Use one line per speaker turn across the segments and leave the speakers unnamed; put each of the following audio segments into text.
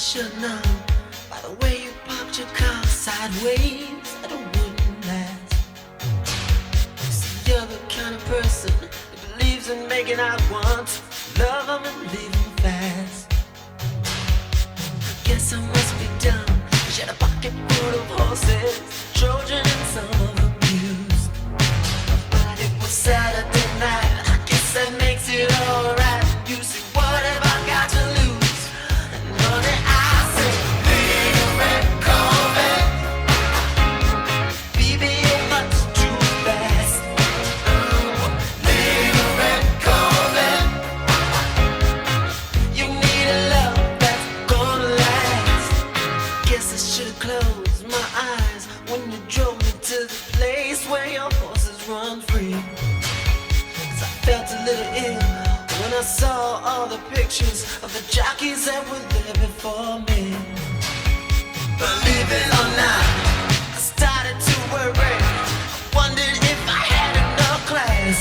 should know by the way you parked your car sideways that it wouldn't last. See, you're the kind of person who believes in making out once, love them and leave them fast. I guess I must be dumb. She had a pocket full of horses, Trojan and some of them used. But it was Saturday night, I guess that makes it alright. You see, what have I got to lose? And honey, I say, little red Corvette, baby, you're much too fast. Little red Corvette, you need a love that's gonna last. Guess I should've closed my eyes when you drove me to the place where your horses run free. 'Cause I felt a little ill when I saw all the pictures of the jockeys that were there before me. Believe it or not, I started to worry. I wondered if I had enough class.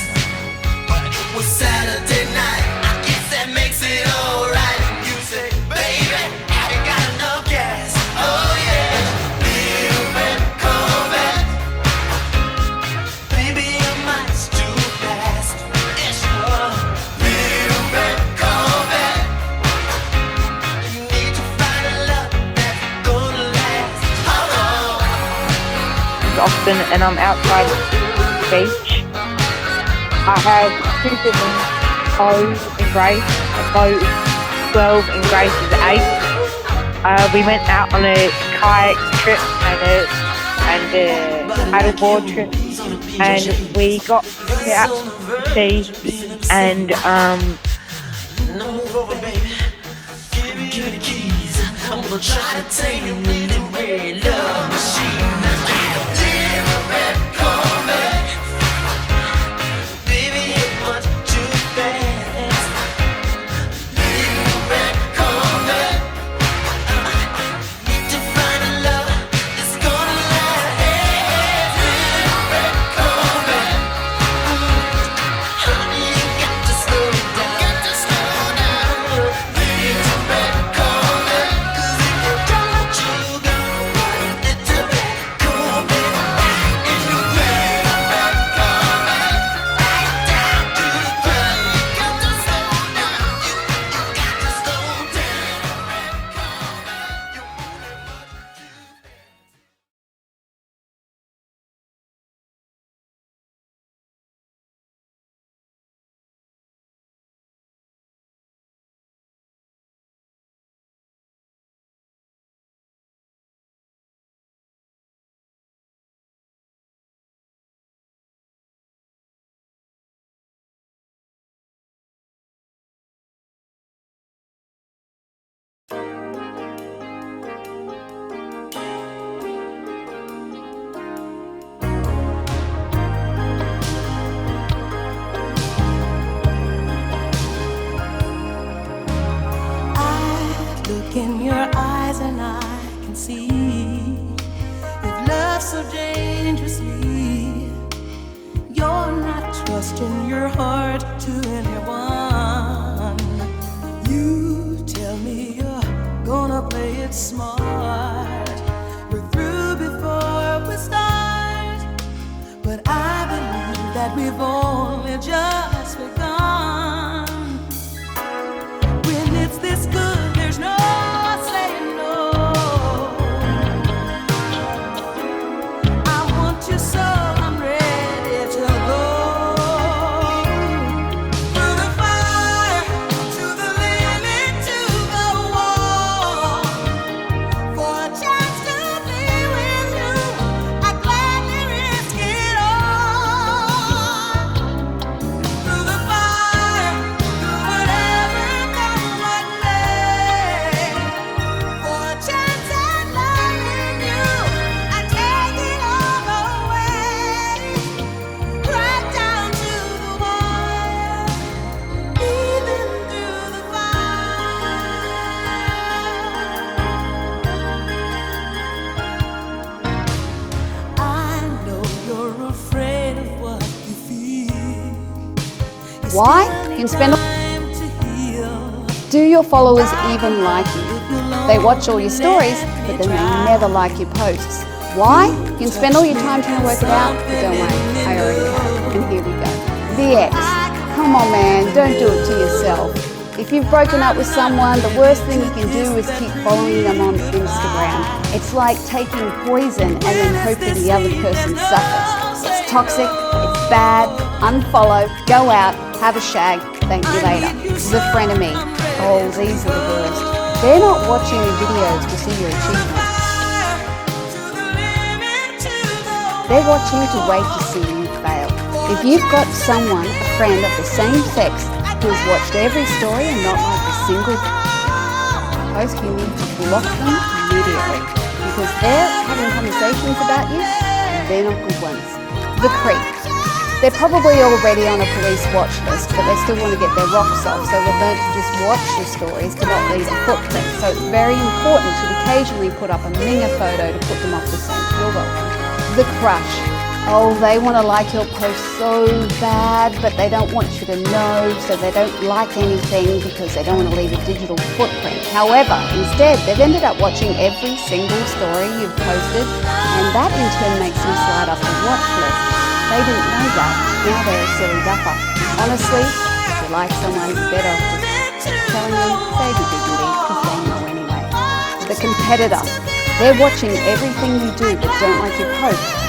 But it was Saturday night, I guess that makes it alright. And you say, baby, have you got enough gas? Oh yeah, little red Corvette, baby, you're much too fast. It's your little red Corvette. You need to find a love that's gonna last.
Often, and I'm outside the beach. I have two siblings, Poe and Grace. Poe is 12 and Grace is 8. We went out on a kayak trip and a paddleboard trip, and we got out to sea, and
Move over, baby. Give me the keys. I'm gonna try to tame you in the red love machine. Little red Corvette, baby, you're much too fast. Little red Corvette, need to find a love that's gonna last. Little red Corvette, honey, you got to slow down. Little red Corvette, 'cause if you don't, you go. Little red Corvette, in your little red Corvette, right down to the ground. You got to slow down. You got to slow down. You're moving much too
I look in your eyes and I can see you've loved so dangerously. You're not trusting your heart to anyone. You tell me you're gonna play it smart. We're through before we start, but I believe that we've only just begun. When it's this good, there's no saying no. I want you so I'm ready to go. Through the fire, to the limit, to the wall. For a chance to be with you, I'd gladly risk it all. Through the fire, through whatever comes my way. For a chance at loving you, I take it all away. Right down to the wire, even through the fire. I know you're afraid of what you feel.
Why? You can spend all. Do your followers even like you? They watch all your stories, but then they never like your posts. Why? You can spend all your time trying to work it out, but don't worry, I already have. And here we go. The ex. Come on, man, don't do it to yourself. If you've broken up with someone, the worst thing you can do is keep following them on Instagram. It's like taking poison and then hoping the other person suffers. It's toxic, it's bad, unfollow, go out, have a shag, thank you later. The frenemy. Oh, these are the worst. They're not watching your videos to see your achievements. They're watching to wait to see you fail. If you've got someone, a friend of the same sex, who has watched every story and not liked a single post, you need to block them immediately because they're having conversations about you and they're not good ones. The creep. They're probably already on a police watch list, but they still want to get their rocks off, so they've learned to just watch your stories to not leave a footprint. So it's very important to occasionally put up a minger photo to put them off the scent. You're welcome. The crush. Oh, they want to like your post so bad, but they don't want you to know, so they don't like anything because they don't want to leave a digital footprint. However, instead, they've ended up watching every single story you've posted, and that in turn makes them slide up the watch list. They didn't know that. Now they're a silly duffer. Honestly, if you like someone, you're better off just telling them, save your dignity, because they know anyway. The competitor. They're watching everything you do, but don't like your posts.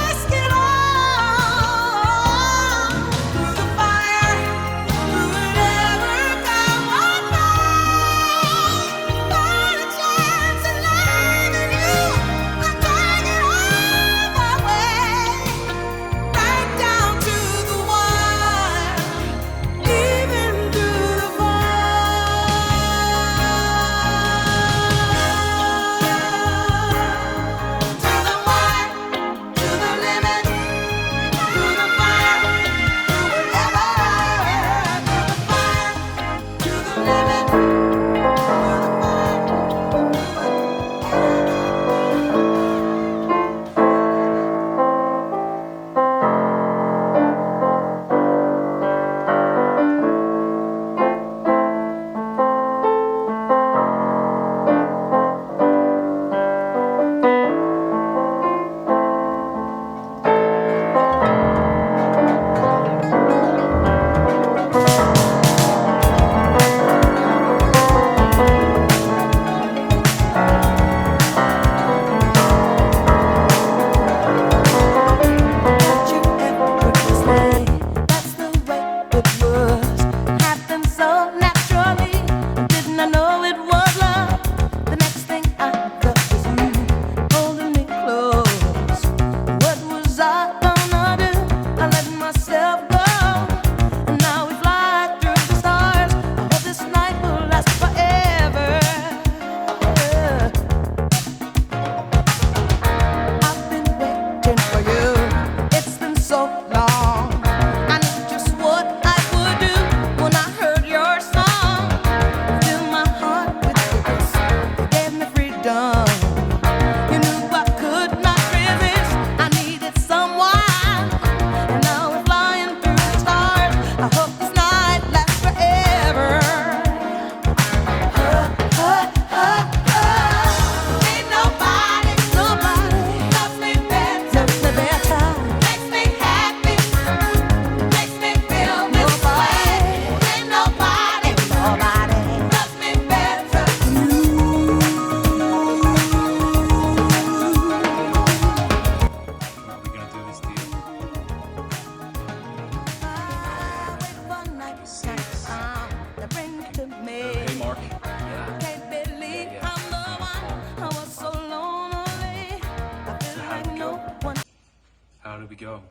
How do we go?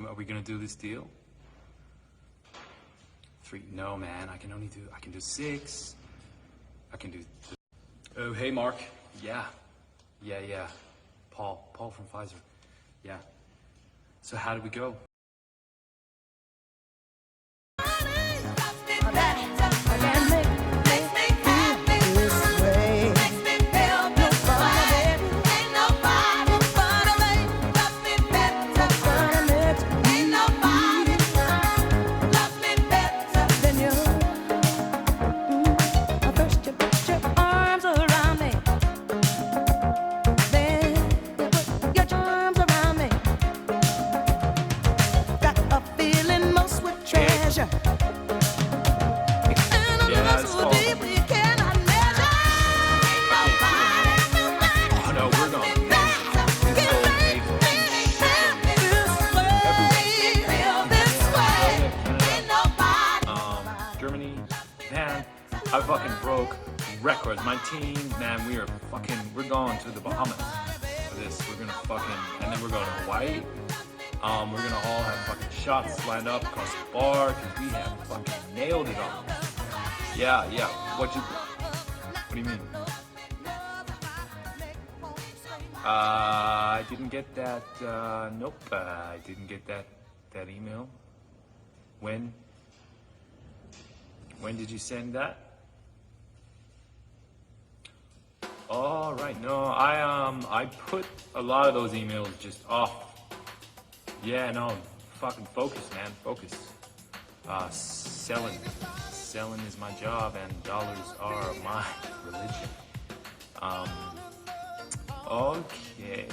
Are we gonna do this deal? 3, no man, I can do 6. I can do Oh, hey Mark. Yeah. Paul from Pfizer. Yeah. So how do we go?
Arms around
I fucking broke records. My team, man, we're going to the Bahamas for this. We're gonna fucking, and then we're going to Hawaii. We're gonna all have fucking shots lined up across the bar because we have fucking nailed it on. Yeah. What do you mean? I didn't get that. Nope. I didn't get that email. When did you send that? All right. No, I put a lot of those emails just off. Yeah, no, fucking focus, man, focus. Selling is my job, and dollars are my religion. Okay.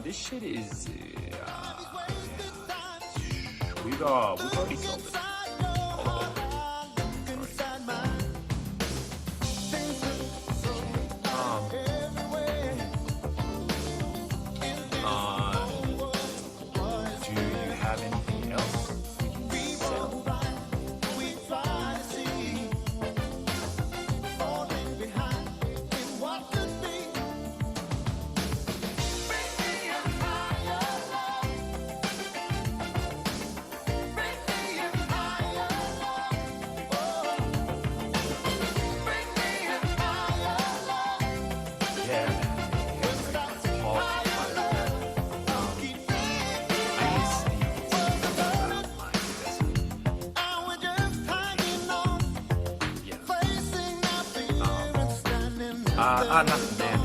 This shit is. We've already sold it. All of it. Do you have anything else we can sell? Nothing, man.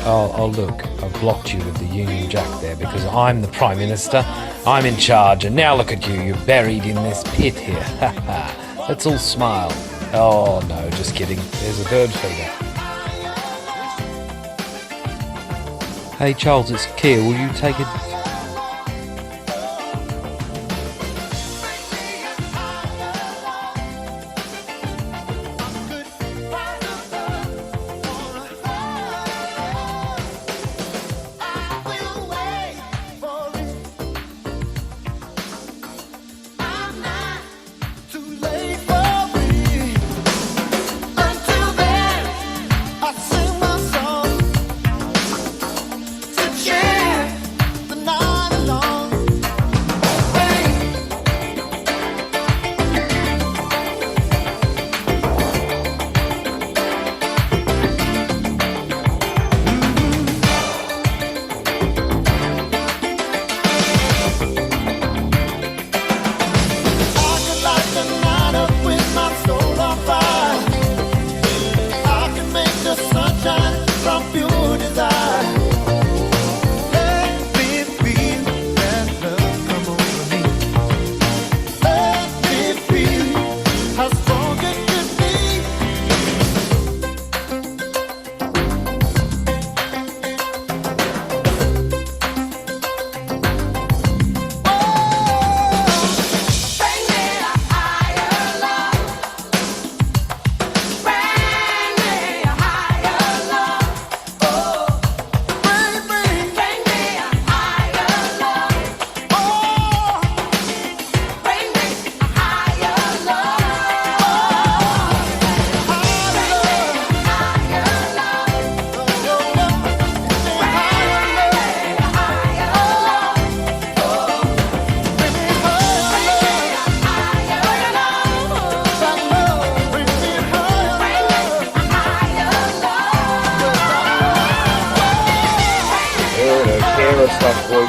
Oh, look, I've blocked you with the Union Jack there because I'm the Prime Minister, I'm in charge, and now look at you, you're buried in this pit here. Ha ha. Let's all smile. Oh no, just kidding. There's a bird feeder. Hey Charles, it's Keir. Will you take it?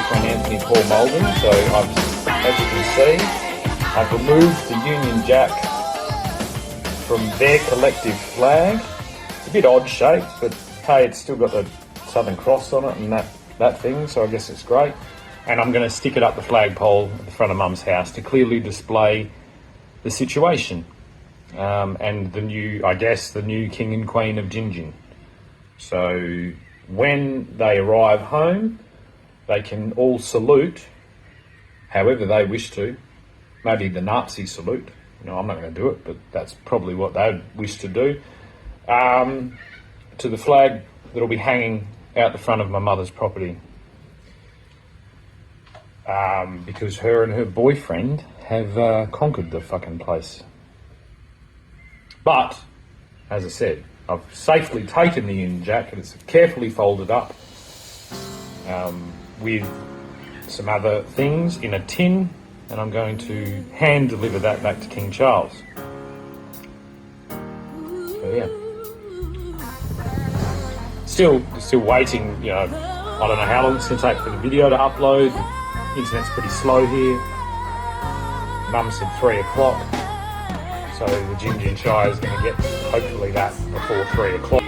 From Anthony Paul Mulden, so as you can see, I've removed the Union Jack from their collective flag. It's a bit odd shaped, but hey, it's still got the Southern Cross on it and that thing, so I guess it's great. And I'm going to stick it up the flagpole at the front of Mum's house to clearly display the situation and the new King and Queen of Gingin. So when they arrive home, they can all salute however they wish to. Maybe the Nazi salute. You know, I'm not going to do it, but that's probably what they'd wish to do. To the flag that'll be hanging out the front of my mother's property. Because her and her boyfriend have conquered the fucking place. But, as I said, I've safely taken the Union Jack and it's carefully folded up with some other things in a tin, and I'm going to hand deliver that back to King Charles. So yeah. Still waiting, you know, I don't know how long it's going to take for the video to upload. The internet's pretty slow here. Mum said 3 o'clock. So the Gin Chai is going to get, hopefully, that before 3 o'clock.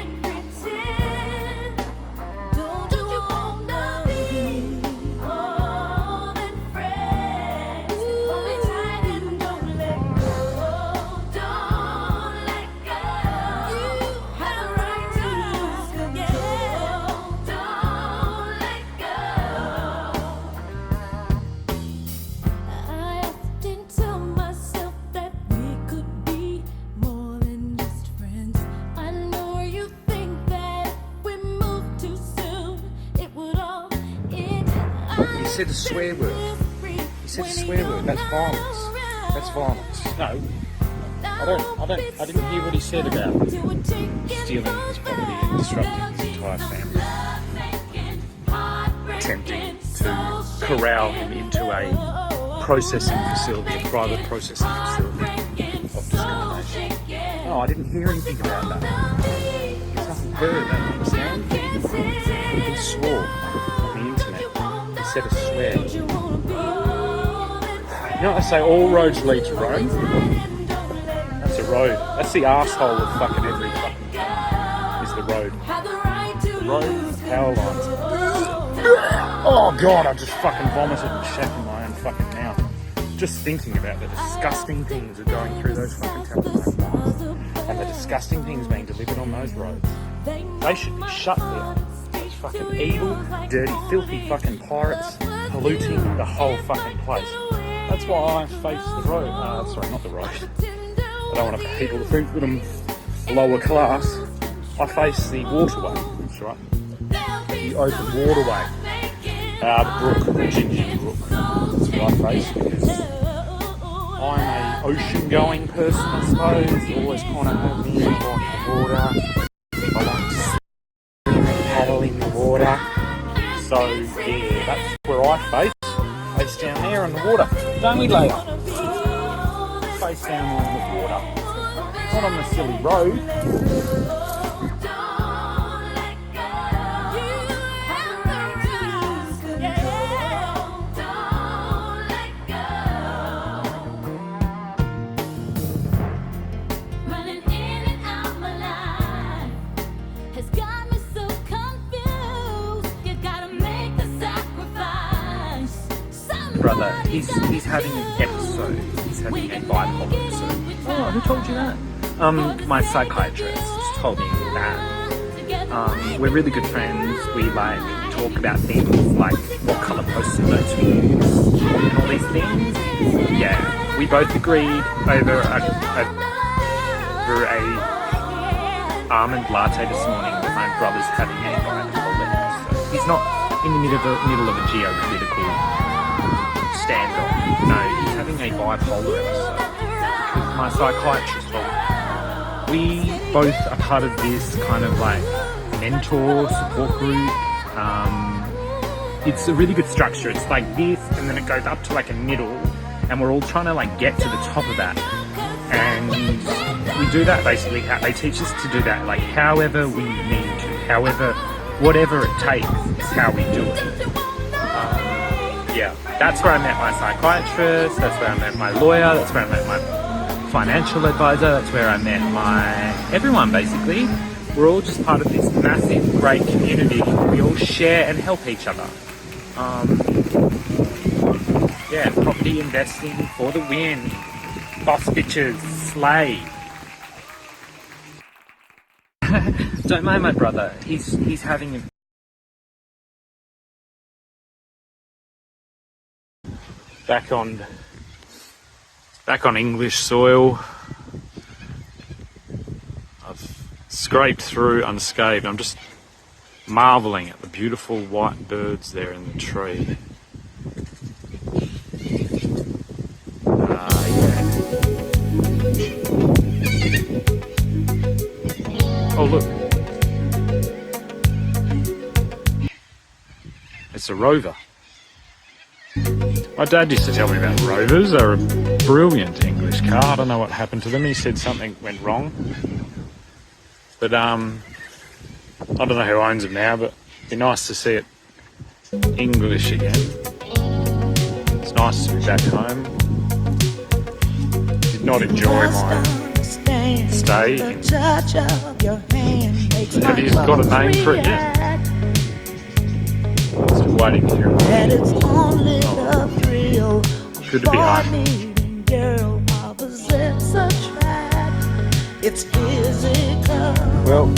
You said a swear word. You said a swear word. That's violence. That's violence.
No, I didn't hear what he said about stealing his property and disrupting his entire family. Attempting to corral him into a processing facility, a private processing facility of discrimination. No, I didn't hear anything about that. There's nothing heard, don't you understand? He swore on the internet. He said a swear. You know what they say, all roads lead to Rome? That's a road. That's the arsehole of fucking every fucking thing, is the road. The road, the power lines. Oh god, I just fucking vomited and shat in my own fucking mouth. Just thinking about the disgusting things that are going through those fucking telephone lines. And the disgusting things being delivered on those roads. They should be shut down. Those fucking evil, dirty, filthy fucking pirates polluting the whole fucking place. That's why I face the road. Sorry, not the road. I don't want people to think that I'm lower class. I face the waterway. That's right. The open waterway. The brook, the Gin Brook. That's what I face because I'm a ocean-going person, I suppose. Always kind of have me like the water. I like to swim and paddle in the water. So yeah, that's where I face. Face down there in the water. Don't we, Leia? Face down there in the water. Not on the silly road. Brother, he's having an episode. He's having a bipolar episode. Oh, who told you that? My psychiatrist told me that. We're really good friends. We like talk about things like what colour post-it notes we use and all these things. Yeah, we both agreed over a almond latte this morning that my brother's having a bipolar episode. He's not in the middle of a geopolitical standoff. No, he's having a bipolar episode because my psychiatrist told me. We both are part of this kind of like mentor support group. It's a really good structure. It's like this and then it goes up to like a middle and we're all trying to like get to the top of that. And we do that basically. They teach us to do that like however we need to, whatever it takes is how we do it. Yeah, that's where I met my psychiatrist, that's where I met my lawyer, that's where I met my financial advisor, that's where I met everyone basically. We're all just part of this massive, great community. We all share and help each other. Yeah, property investing for the win. Boss bitches, slay. Don't mind my brother, he's having a back on English soil. I've scraped through unscathed. I'm just marveling at the beautiful white birds there in the tree. Oh look, it's a rover. My dad used to tell me about rovers. They're a brilliant English car. I don't know what happened to them. He said something went wrong. But I don't know who owns them now, but it'd be nice to see it English again. It's nice to be back home. Did not enjoy my stay. Have you got a name for it yet? Still waiting to hear. Good to be home.
It's physical,
Well,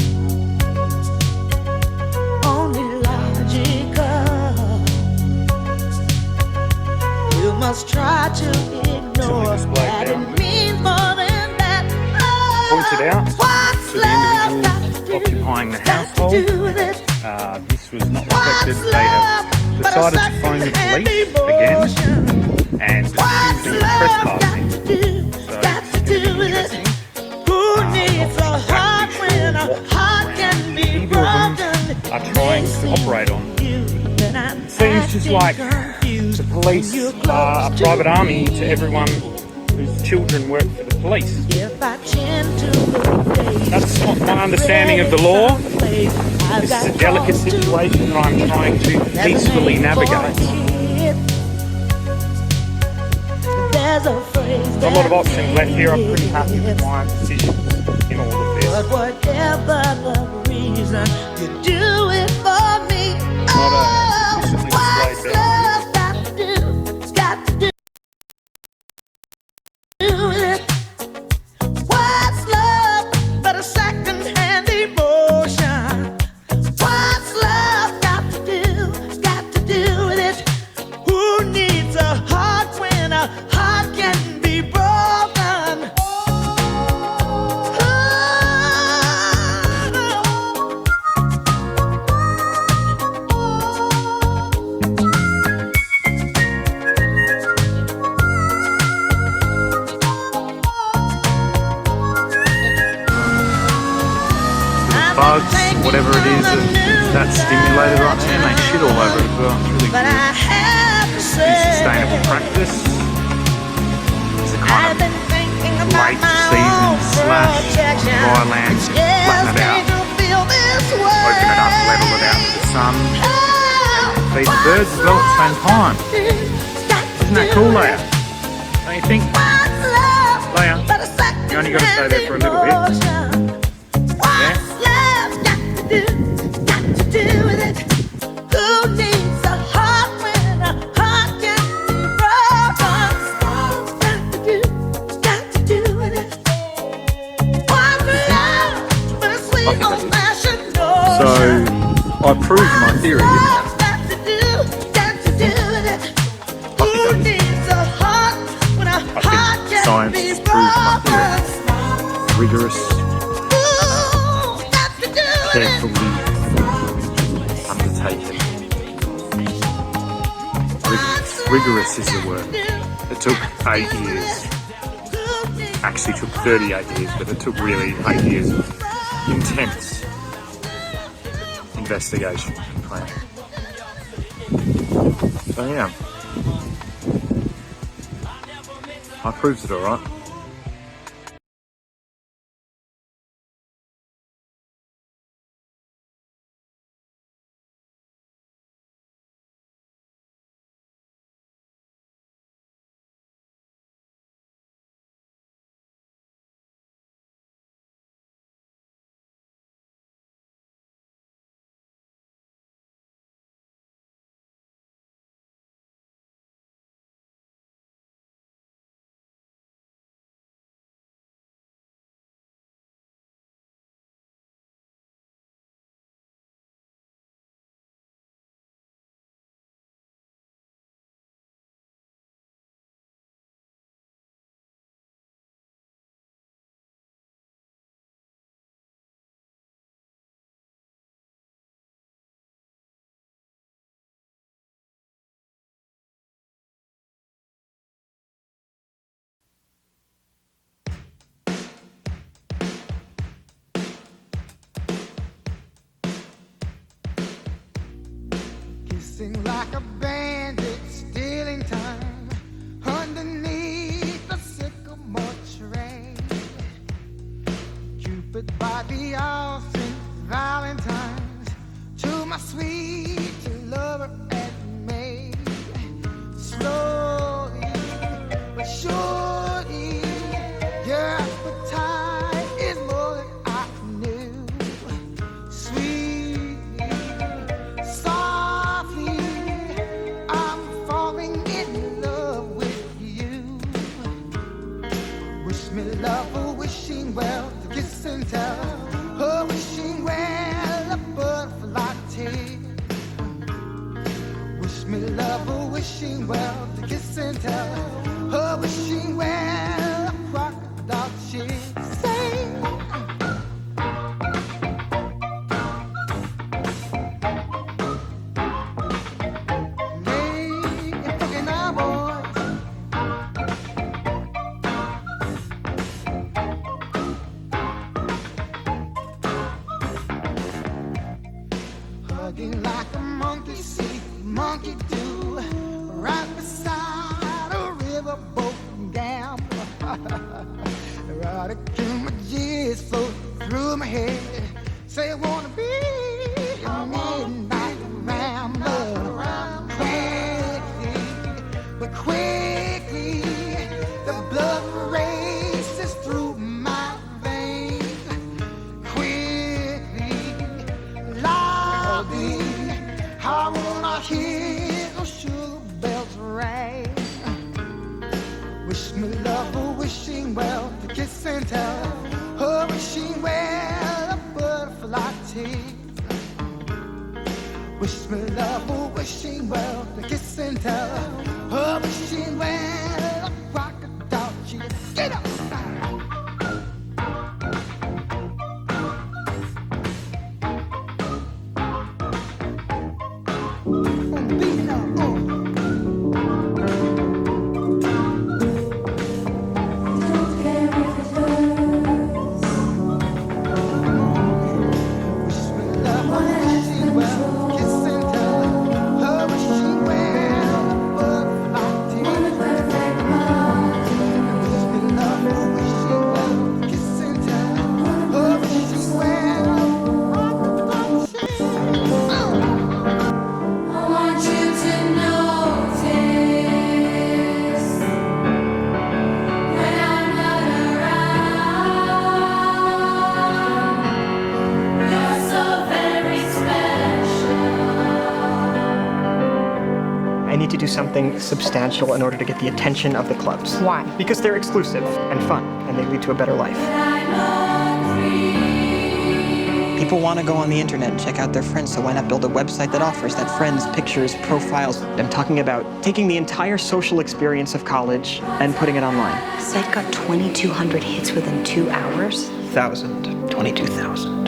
only logical. You must try to ignore
this bloke
that
down.
it means more than that.
pointed out
What's
to the individual occupying the household, this was not respected. They have decided to phone the police again and accused him of trespassing. So it's going to be interesting.
Who needs a heart when a heart can be
Neither of them
broken?
are trying to operate on. It seems just like the police are a private army to everyone whose children work for the police. That's not my understanding of the law. This is a delicate situation that I'm trying to peacefully navigate. There's a lot of options left here. I'm pretty happy with my decisions in all of this.
But whatever the reason, you do it for me.
Not a sufficiently displayed
Love got to do, got to do it. What's love but a second-hand emotion? What's love got to do with it? Who needs a heart when a heart can be broken?
Bugs, whatever it is that's stimulated right there, and they shit all over it as well. It's really
But
good.
I have to
It's
say,
sustainable practice. It's a kind
I've
of
been thinking about
late
my
season
own
slash
protection.
dry land. Flatten it out,
To feel this way.
open it up, level it out to the sun.
Oh,
Feed the birds as well at the same time. Isn't that cool, Leia? Don't you think?
What's love
Leia,
but a
you only got to stay there for a little bit.
What's love got to do with it? Who needs a heart when a heart can be broken? Got to do with it. What's love but a sweet old-fashioned
So,
notion?
I proved my theory, didn't I?
Got to do with it. Who needs a heart when a heart can
science
be
has proved my
broken?
Rigorous,
Ooh, got to do with it.
carefully undertaken. Rigorous is the word. It took 8 years. Actually took 38 years, but it took really 8 years of intense investigation and planning. So yeah, I proved it alright.
Racing like a bandit, stealing time underneath the sycamore tree. Cupid by the ocean, Valentine's to my sweet lover and me. Slowly but surely, your appetite is more than I knew. Sweetly, softly, I'm falling in love with you. Wish me love, oh, wishing well, to kiss and tell. Oh, wishing well, a butterfly tear. Wish me love, oh, wishing well, to kiss and tell. Oh, wishing well, a crocodile tear. Say, hey, fucking our boys. Hugging like a monkey see, monkey do, right beside a riverboat gambler. Right again, my G's float through my head. Say I wanna be a midnight rambler. Quickly, the blood races through my veins. Quickly, loudly, I wanna hear those sugar bells ring. Wish me love, oh, wishing well, to kiss and tell. Oh, wishing well, a butterfly tear. Wish me love, oh, wishing well, to kiss and tell. Oh, wishing well, a crocodile tear. Get up!
I need to do something substantial in order to get the attention of the clubs.
Why?
Because they're exclusive and fun, and they lead to a better life.
People want to go on the internet and check out their friends, so why not build a website that offers that? Friends, pictures, profiles.
I'm talking about taking the entire social experience of college and putting it online.
Site got 2,200 hits within 2 hours.
22,000.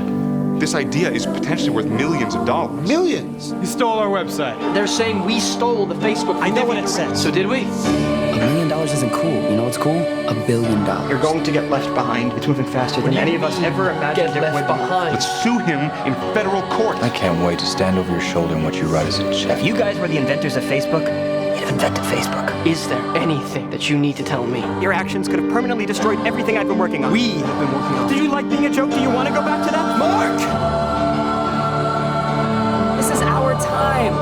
This idea is potentially worth millions of dollars.
Millions? You stole our website.
They're saying we stole the Facebook.
I know what it says.
So did we?
$1 million isn't cool. You know what's cool? $1 billion.
You're going to get left behind. It's moving faster than any of us ever imagined it would.
Let's sue him in federal court.
I can't wait to stand over your shoulder and watch you write us a check.
If you guys were the inventors of Facebook, you'd have invented Facebook.
Is there anything that you need to tell me?
Your actions could have permanently destroyed everything I've been working on.
We have been working on.
Did you like being a joke? Do you want to go back to that?
Mark!
This is our time.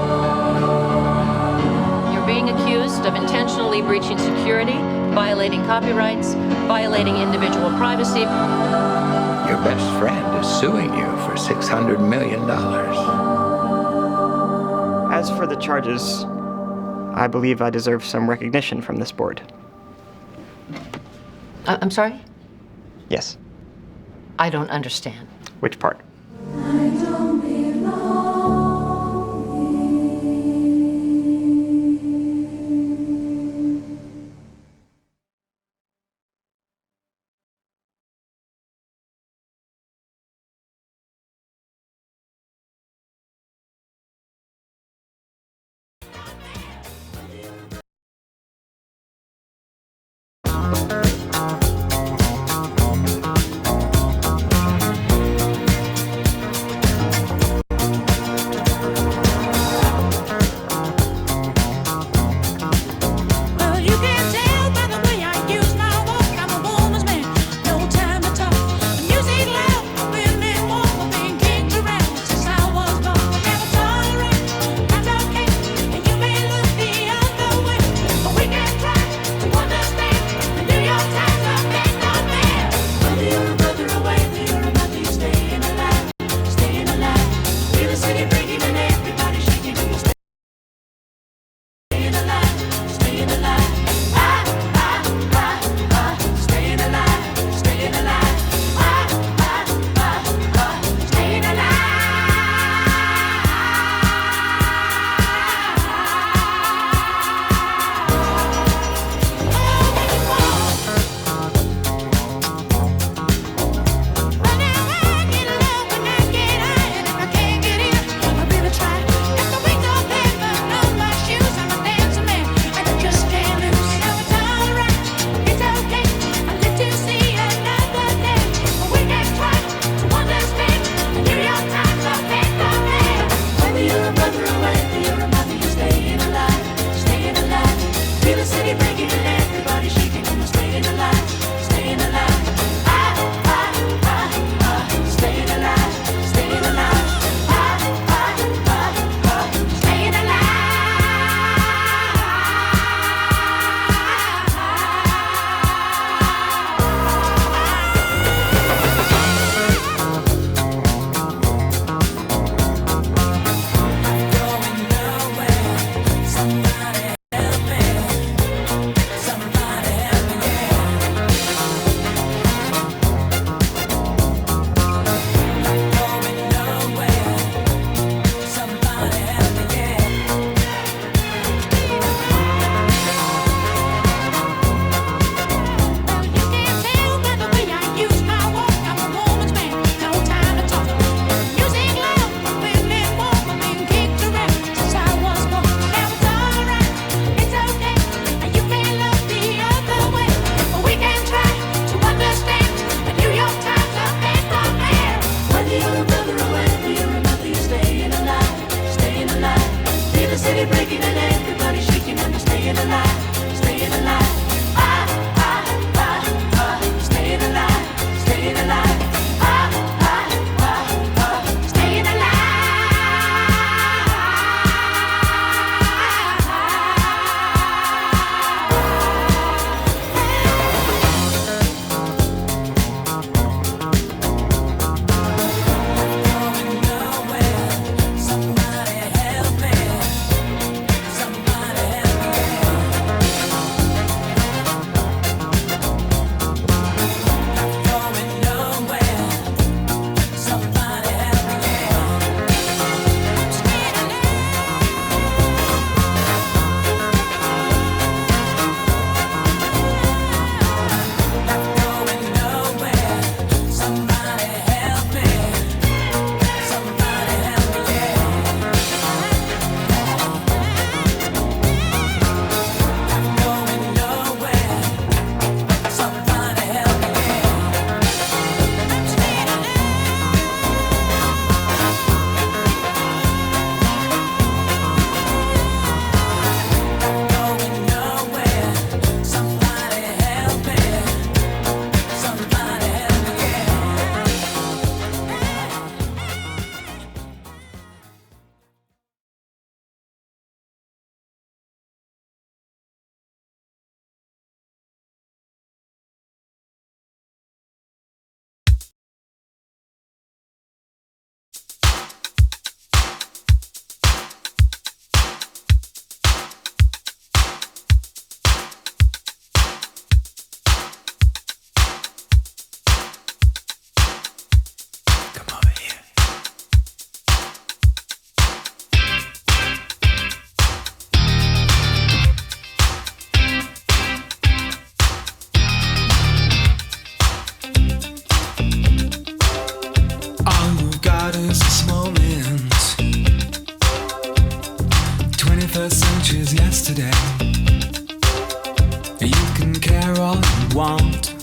You're being accused of intentionally breaching security, violating copyrights, violating individual privacy.
Your best friend is suing you for $600 million.
As for the charges, I believe I deserve some recognition from this board.
I'm sorry?
Yes.
I don't understand.
Which part?
Everybody breaking and everybody shaking and they're staying alive, staying alive. Staying alive, staying alive. Staying alive.
All you've got is this moment. 21st century's yesterday. You can care all you want.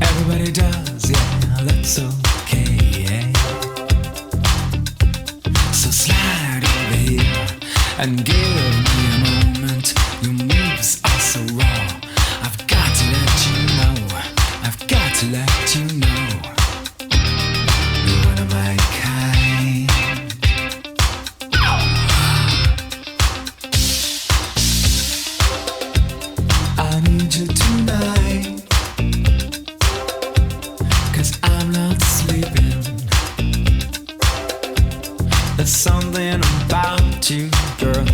Everybody does, yeah, that's okay. So slide over here and give me a moment. Your moves are so raw. I've got to let you know. I've got to let you know. You're one of my kind. I need you tonight, 'cause I'm not sleeping. There's something about you, girl,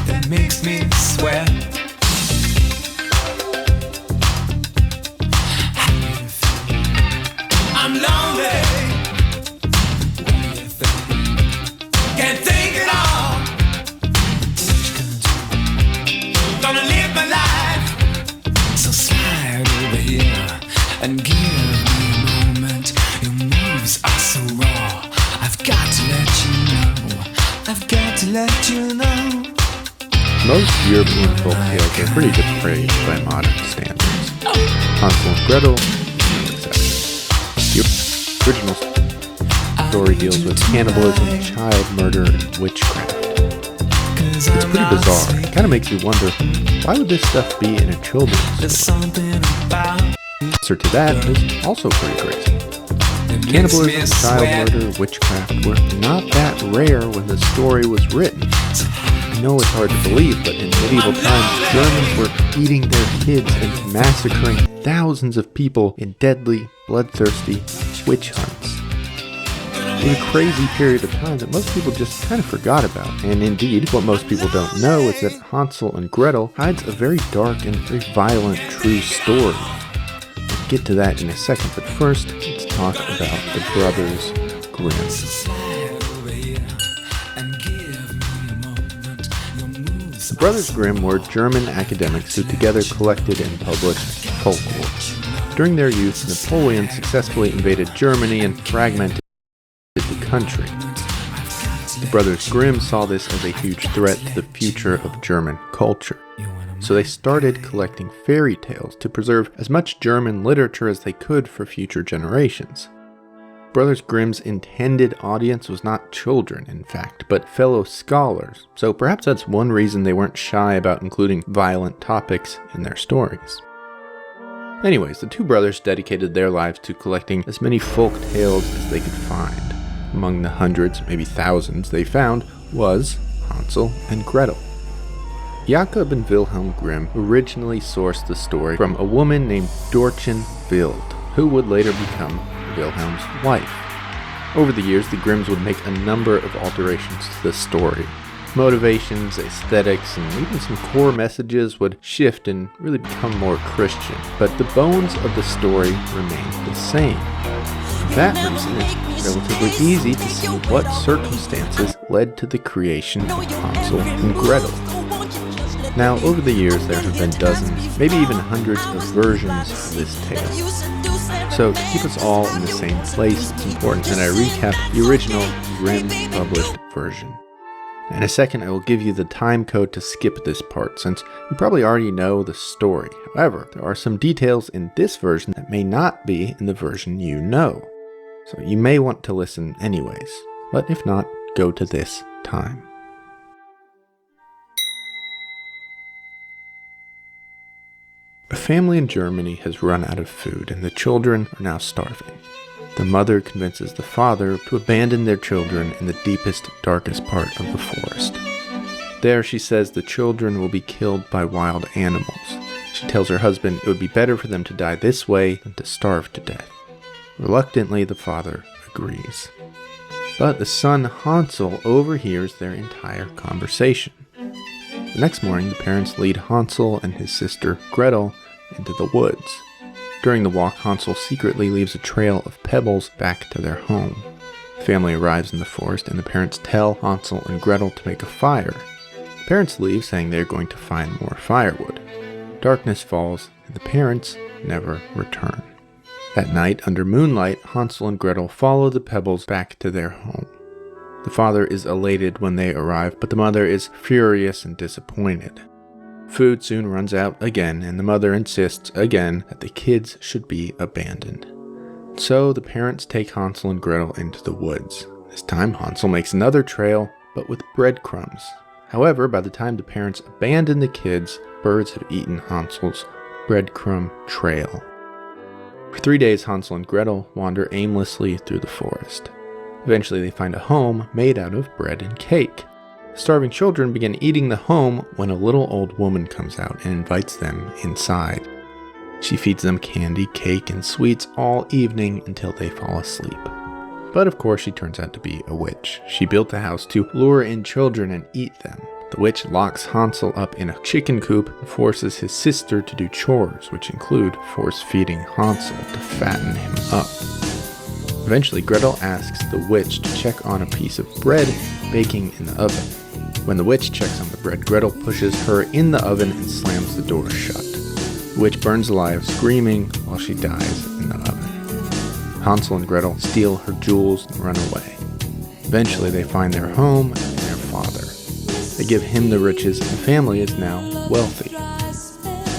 that makes me sweat. I'm lonely. What do you think? Can't think at all. What you gonna do? Gonna live my life. So slide over here and give me a moment. Your moves are so raw. I've got to let you know. I've got to let you know.
Most European folk tales are pretty depraved by modern standards. Hansel and Gretel, no exception. The original story deals with cannibalism, child murder, and witchcraft. It's pretty bizarre. It kind of makes you wonder, why would this stuff be in a children's story? The answer to that is also pretty crazy. Cannibalism, child murder, witchcraft were not that rare when the story was written. I know it's hard to believe, but in medieval times, Germans were eating their kids and massacring thousands of people in deadly, bloodthirsty witch hunts. In a crazy period of time that most people just kind of forgot about. And indeed, what most people don't know is that Hansel and Gretel hides a very dark and very violent true story. We'll get to that in a second, but first, let's talk about the Brothers Grimm. The Brothers Grimm were German academics who together collected and published folklore. During their youth, Napoleon successfully invaded Germany and fragmented the country. The Brothers Grimm saw this as a huge threat to the future of German culture. So they started collecting fairy tales to preserve as much German literature as they could for future generations. Brothers Grimm's intended audience was not children, in fact, but fellow scholars, so perhaps that's one reason they weren't shy about including violent topics in their stories. Anyways, the two brothers dedicated their lives to collecting as many folk tales as they could find. Among the hundreds, maybe thousands, they found was Hansel and Gretel. Jakob and Wilhelm Grimm originally sourced the story from a woman named Dorchen Wild, who would later become Wilhelm's wife. Over the years, the Grimms would make a number of alterations to the story. Motivations, aesthetics, and even some core messages would shift and really become more Christian, but the bones of the story remained the same. For that reason, it's relatively easy to see what circumstances led to the creation of Hansel and Gretel. Now, over the years, there have been dozens, maybe even hundreds of versions of this tale. So, to keep us all in the same place, it's important that I recap the original Grimm published version. In a second, I will give you the time code to skip this part, since you probably already know the story. However, there are some details in this version that may not be in the version you know. So you may want to listen anyways, but if not, go to this time. A family in Germany has run out of food, and the children are now starving. The mother convinces the father to abandon their children in the deepest, darkest part of the forest. There, she says the children will be killed by wild animals. She tells her husband it would be better for them to die this way than to starve to death. Reluctantly, the father agrees. But the son Hansel overhears their entire conversation. The next morning, the parents lead Hansel and his sister Gretel into the woods. During the walk, Hansel secretly leaves a trail of pebbles back to their home. The family arrives in the forest, and the parents tell Hansel and Gretel to make a fire. The parents leave, saying they're going to find more firewood. Darkness falls, and the parents never return. That night, under moonlight, Hansel and Gretel follow the pebbles back to their home. The father is elated when they arrive, but the mother is furious and disappointed. Food soon runs out again, and the mother insists again that the kids should be abandoned. So the parents take Hansel and Gretel into the woods. This time Hansel makes another trail, but with breadcrumbs. However, by the time the parents abandon the kids, birds have eaten Hansel's breadcrumb trail. For 3 days, Hansel and Gretel wander aimlessly through the forest. Eventually, they find a home made out of bread and cake. Starving children begin eating the home when a little old woman comes out and invites them inside. She feeds them candy, cake, and sweets all evening until they fall asleep. But of course, she turns out to be a witch. She built the house to lure in children and eat them. The witch locks Hansel up in a chicken coop and forces his sister to do chores, which include force-feeding Hansel to fatten him up. Eventually, Gretel asks the witch to check on a piece of bread baking in the oven. When the witch checks on the bread, Gretel pushes her in the oven and slams the door shut. The witch burns alive, screaming while she dies in the oven. Hansel and Gretel steal her jewels and run away. Eventually, they find their home and their father. They give him the riches, and the family is now wealthy.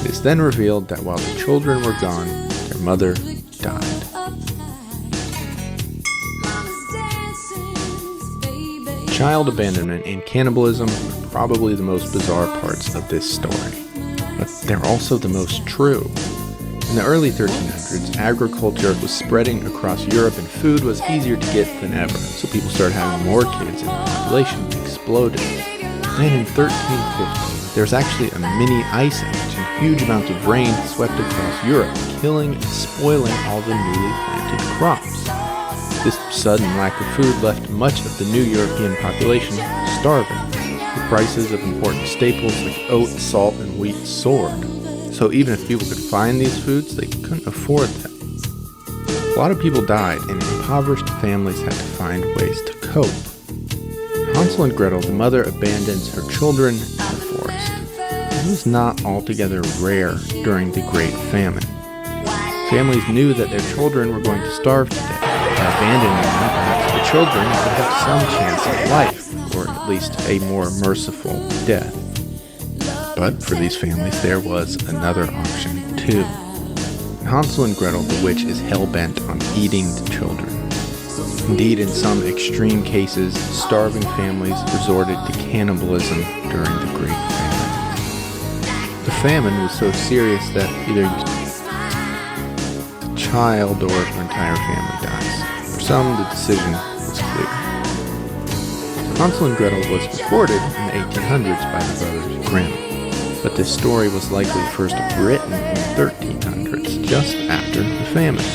It is then revealed that while the children were gone, their mother died. Child abandonment and cannibalism are probably the most bizarre parts of this story, but they're also the most true. In the early 1300s, agriculture was spreading across Europe and food was easier to get than ever, so people started having more kids and the population exploded. Then in 1350, there was actually a mini ice age and huge amounts of rain swept across Europe, killing and spoiling all the newly planted crops. This sudden lack of food left much of the new European population starving. The prices of important staples like oat, salt, and wheat soared. So even if people could find these foods, they couldn't afford them. A lot of people died, and impoverished families had to find ways to cope. Hansel and Gretel, the mother abandons her children in the forest. It was not altogether rare during the Great Famine. Families knew that their children were going to starve to death. By abandoning them, perhaps the children would have some chance at life, or at least a more merciful death. But for these families, there was another option too. Hansel and Gretel, the witch, is hell-bent on eating the children. Indeed, in some extreme cases, starving families resorted to cannibalism during the Great Famine. The famine was so serious that either a child or an entire family dies. For some, the decision was clear. Hansel and Gretel was recorded in the 1800s by the brothers Grimm, but this story was likely first written in the 1300s, just after the famine.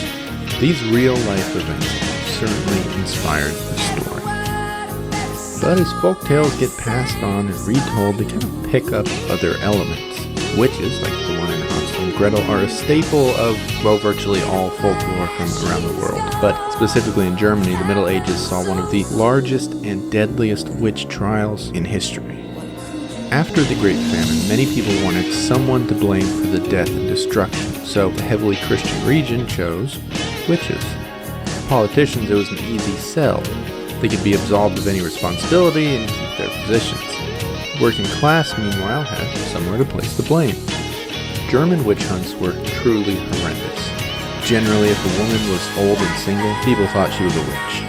These real-life events certainly inspired the story. But as folktales get passed on and retold, they kind of pick up other elements. Witches, like the one in Hansel and Gretel, are a staple of, well, virtually all folklore from around the world. But specifically in Germany, the Middle Ages saw one of the largest and deadliest witch trials in history. After the Great Famine, many people wanted someone to blame for the death and destruction, so the heavily Christian region chose witches. For politicians, it was an easy sell. They could be absolved of any responsibility and keep their positions. The working class, meanwhile, had somewhere to place the blame. German witch hunts were truly horrendous. Generally, if a woman was old and single, people thought she was a witch.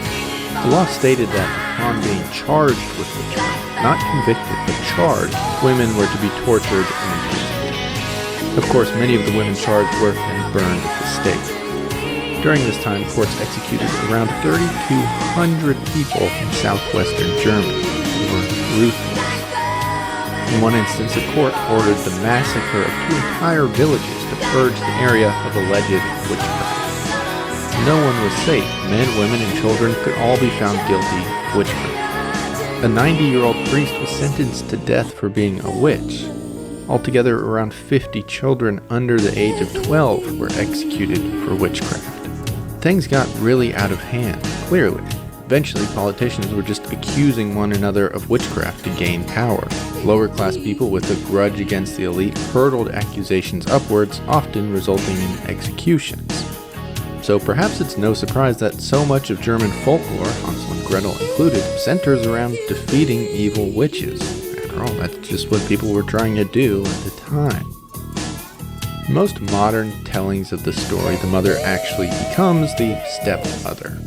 The law stated that upon being charged with witchcraft, not convicted but charged, women were to be tortured and imprisoned. Of course, many of the women charged were then burned at the stake. During this time, courts executed around 3,200 people in southwestern Germany. They were ruthless. In one instance, a court ordered the massacre of 2 entire villages to purge the area of alleged witchcraft. No one was safe. Men, women, and children could all be found guilty of witchcraft. A 90-year-old priest was sentenced to death for being a witch. Altogether, around 50 children under the age of 12 were executed for witchcraft. Things got really out of hand, clearly. Eventually, politicians were just accusing one another of witchcraft to gain power. Lower-class people with a grudge against the elite hurled accusations upwards, often resulting in executions. So perhaps it's no surprise that so much of German folklore, Hansel and Gretel included, centers around defeating evil witches. After all, that's just what people were trying to do at the time. In most modern tellings of the story, the mother actually becomes the stepmother.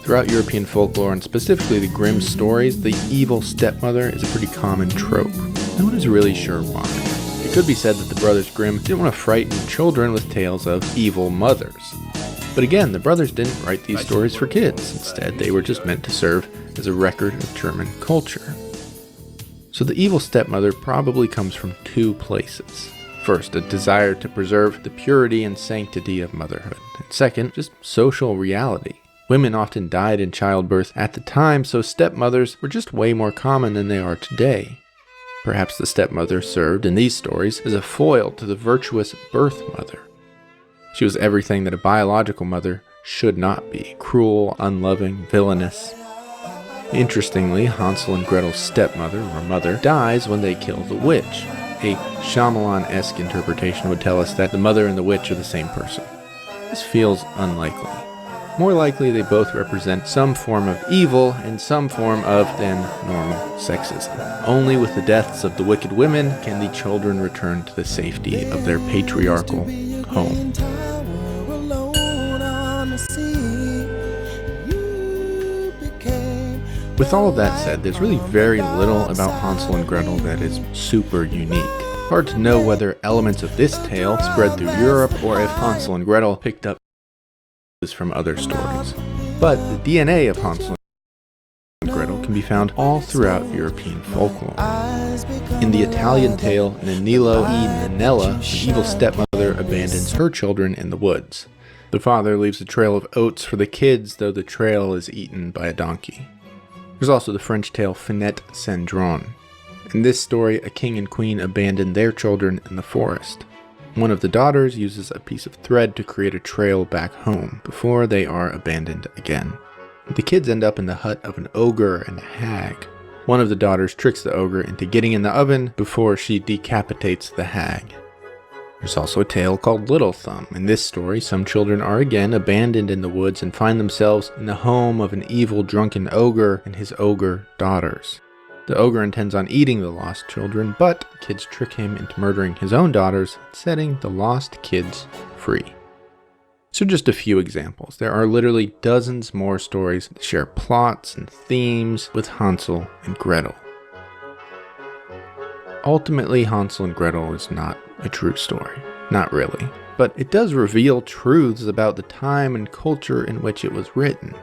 Throughout European folklore, and specifically the Grimm stories, the evil stepmother is a pretty common trope. No one is really sure why. It could be said that the brothers Grimm didn't want to frighten children with tales of evil mothers. But again, the brothers didn't write these stories for kids. Instead, they were just meant to serve as a record of German culture. So the evil stepmother probably comes from 2 places. First, a desire to preserve the purity and sanctity of motherhood. And second, just social reality. Women often died in childbirth at the time, so stepmothers were just way more common than they are today. Perhaps the stepmother served, in these stories, as a foil to the virtuous birth mother. She was everything that a biological mother should not be: cruel, unloving, villainous. Interestingly, Hansel and Gretel's stepmother, or mother, dies when they kill the witch. A Shyamalan-esque interpretation would tell us that the mother and the witch are the same person. This feels unlikely. More likely, they both represent some form of evil and some form of, then, normal sexism. Only with the deaths of the wicked women can the children return to the safety of their patriarchal home. With all of that said, there's really very little about Hansel and Gretel that is super unique. Hard to know whether elements of this tale spread through Europe or if Hansel and Gretel picked up from other stories. But the DNA of Hansel and Gretel can be found all throughout European folklore. In the Italian tale Nanilo e Nanella, the evil stepmother abandons her children in the woods. The father leaves a trail of oats for the kids, though the trail is eaten by a donkey. There's also the French tale Finette Cendrillon. In this story, a king and queen abandon their children in the forest. One of the daughters uses a piece of thread to create a trail back home before they are abandoned again. The kids end up in the hut of an ogre and a hag. One of the daughters tricks the ogre into getting in the oven before she decapitates the hag. There's also a tale called Little Thumb. In this story, some children are again abandoned in the woods and find themselves in the home of an evil drunken ogre and his ogre daughters. The ogre intends on eating the lost children, but kids trick him into murdering his own daughters, setting the lost kids free. These are just a few examples. There are literally dozens more stories that share plots and themes with Hansel and Gretel. Ultimately, Hansel and Gretel is not a true story. Not really. But it does reveal truths about the time and culture in which it was written.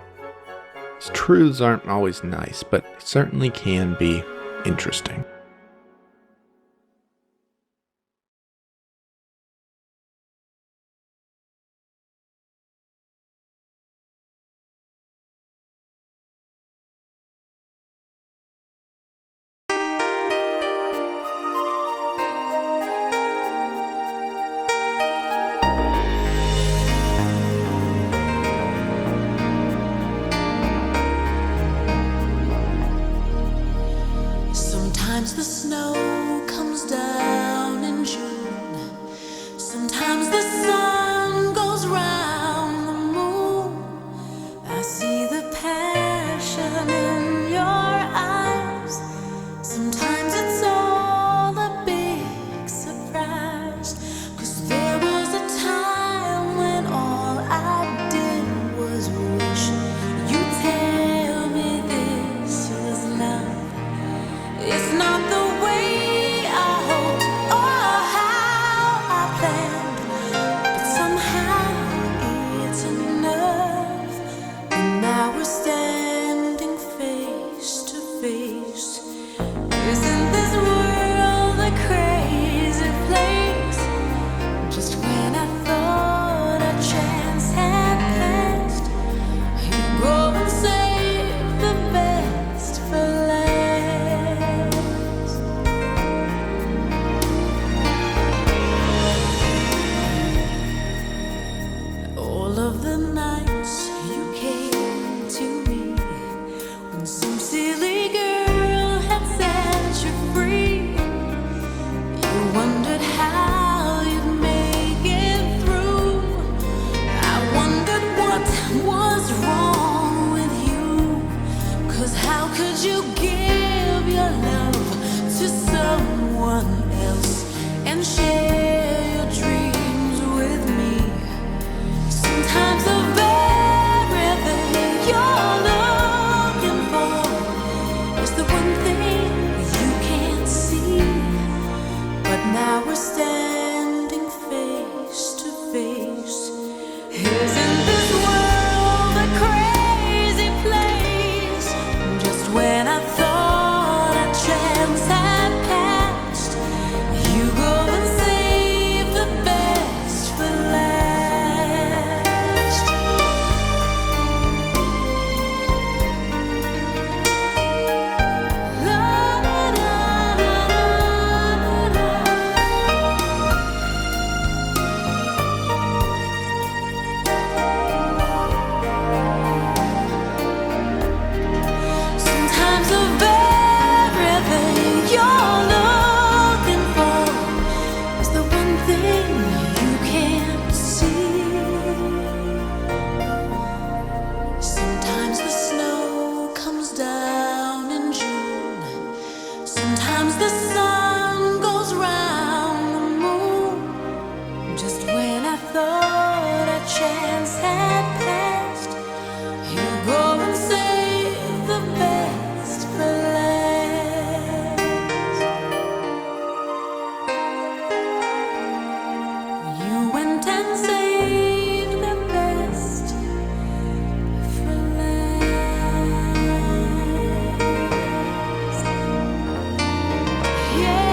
These truths aren't always nice, but certainly can be interesting.
Sometimes the snow comes down in June. Sometimes the sun goes round the moon. I see the passion in your eyes. Sometimes it's all a big surprise. 'Cause there was a time when all I did was wish you'd tell me this was love. It's not the way I hoped or how I planned, but somehow it's enough. And now we're standing face to face. Isn't this world a crazy place? Just when I thought a chance had passed, you go and save the best for last. All of the nights you came to me, when some silly girl had set you free, you wondered how you'd make it through. I wondered what was wrong with you. 'Cause how could you give your love to someone else and share your dreams with me? Sometimes the very thing you're looking for is the one thing you can't see. But now we're standing face to face. Isn't this world a crazy place? Just when I thought a chance had passed, you go and save the best for last. La, la, la, la, la, la. Sometimes the very thing you're looking for is the one thing you can't see. Sometimes the snow comes down in June. Sometimes the sun goes round the moon. Just when I thought a chance had passed, you go and save the best for last. You went and saved the best for last. Yeah.